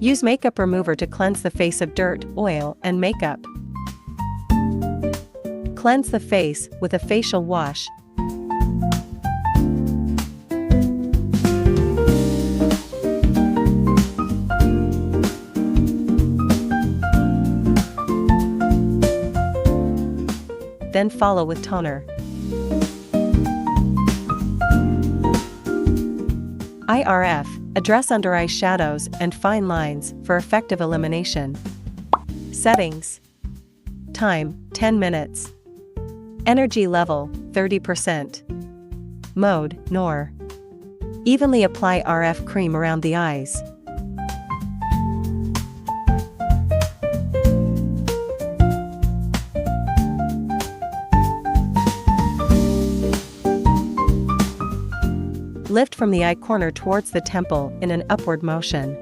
Use makeup remover to cleanse the face of dirt, oil, and makeup. Cleanse the face with a facial wash. Then follow with toner. IRF, address under eye shadows and fine lines for effective elimination. Settings. Time, 10 minutes. Energy level, 30%. Mode, NOR. Evenly apply RF cream around the eyes. Lift from the eye corner towards the temple in an upward motion.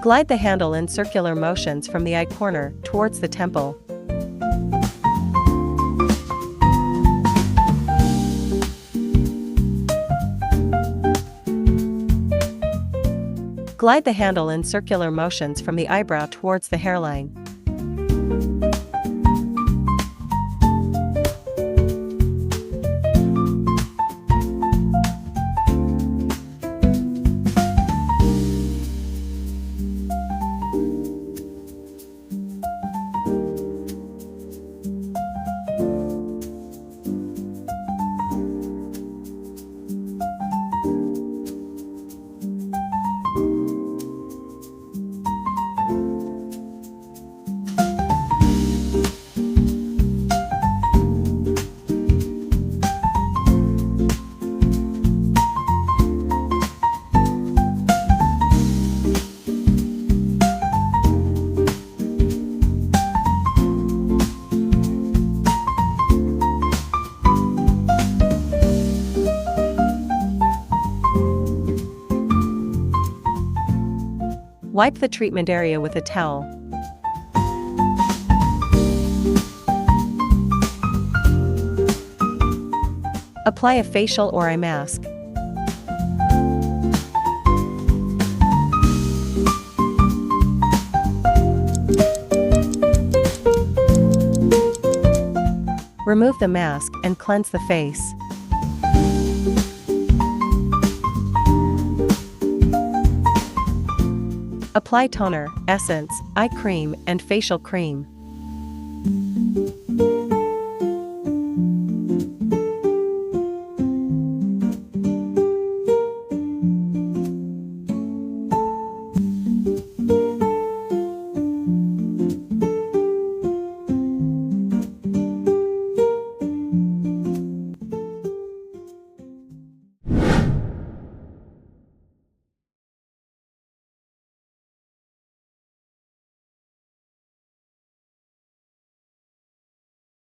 Glide the handle in circular motions from the eye corner towards the temple. Glide the handle in circular motions from the eyebrow towards the hairline. Wipe the treatment area with a towel. Apply a facial or eye mask. Remove the mask and cleanse the face. Apply toner, essence, eye cream, and facial cream.